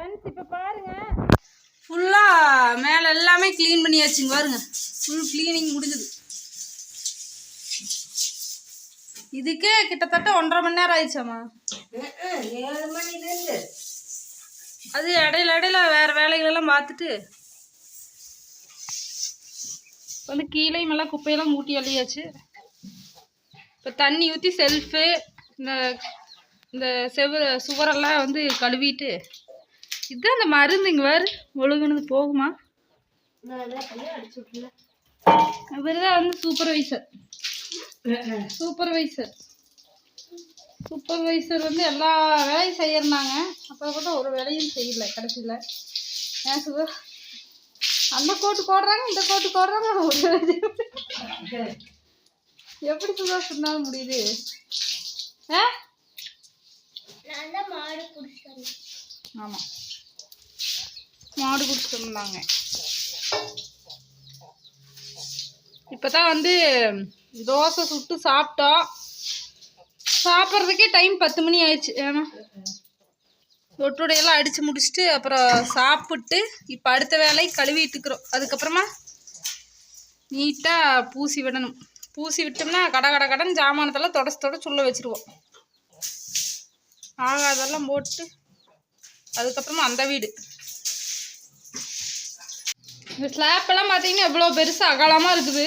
Friends இப்போ பாருங்க, ஃபுல்லாக மேலே எல்லாமே க்ளீன் பண்ணியாச்சுங்க. பாருங்க, ஃபுல் க்ளீனிங் முடிஞ்சுது. இதுக்கே கிட்டத்தட்ட 1.5 மணி நேரம் ஆயிடுச்சாமா. 7 மணிலேருந்து அது இடையில வேறு வேலைகளெல்லாம் பார்த்துட்டு வந்து கீழே மேலே குப்பையெல்லாம் மூட்டி அள்ளியாச்சு. இப்போ தண்ணி ஊற்றி செல்ஃபு இந்த சுவரெல்லாம் வந்து கழுவிட்டு, இதுதான் அந்த மருந்துங்க வேறு ஒழுகுனது போகுமா. இவர் தான் வந்து சூப்பர்வைசர் வந்து எல்லா வேலையும் செய்யறாங்க. அப்போ கூட ஒரு வேலையும் செய்யல கடைசியில். ஏன் சுகர் அந்த கோட்டு போடுறாங்க, இந்த கோட்டு போடுறாங்க, எப்படி சுகர் சொன்னாலும் முடியுது. ஆமாம், மாடு குடிச்சிட்டு இருந்தாங்க. இப்போ தான் வந்து தோசை சுட்டு சாப்பிட்டோம். சாப்பிட்றதுக்கே டைம் 10 மணி ஆயிடுச்சு. ஏன்னா தொட்டுடையெல்லாம் அடித்து முடிச்சுட்டு அப்புறம் சாப்பிட்டு இப்போ அடுத்த வேலை கழுவிட்டு இருக்கிறோம். அதுக்கப்புறமா நீட்டாக பூசி விடணும். பூசி விட்டோம்னா கடன் ஜாமானத்தெல்லாம் தொடச்சு உள்ள வச்சுருவோம். அதெல்லாம் போட்டு அதுக்கப்புறமா அந்த வீடு இந்த ஸ்லாப்பெல்லாம் பார்த்தீங்கன்னா எவ்வளோ பெருசு அகலமாக இருக்குது.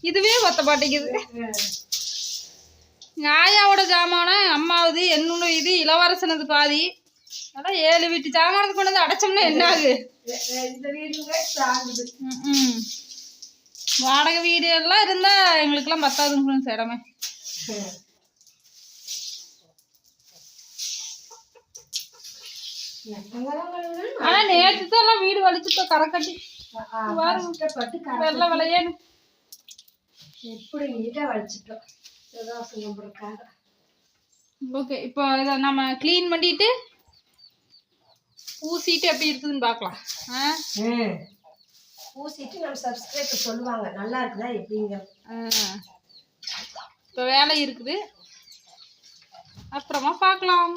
இதுவே ஒத்த மாட்டேங்குது. ஆயாவோட ஜாமானம் அம்மாவுது, என்னோட இது இளவரசனது பாதி. அதான் 7 வீட்டு ஜாமானத்துக்கு கொண்டு வந்து அடைச்சோம்னா என்ன ஆகுது? வாடகை வீடு எல்லாம் இருந்தால் எங்களுக்கெல்லாம் பத்தாதுங்க இடமே. ஆனா நேற்று எல்லாம் வீடு வலிச்சுட்டோம், கரை கட்டி வெள்ளை விளையேன்னு எப்படி நீட்டாக வலிச்சிட்டோம். ஓகே, இப்போ இதை நம்ம க்ளீன் பண்ணிட்டு பூசிட்டு எப்படி இருக்குதுன்னு பார்க்கலாம். பூசிட்டு நம்ம சப்ஸ்கிரைபர் சொல்லுவாங்க நல்லா இருக்குதா எப்படிங்க. இப்போ வேலை இருக்குது, அப்புறமா பார்க்கலாம்.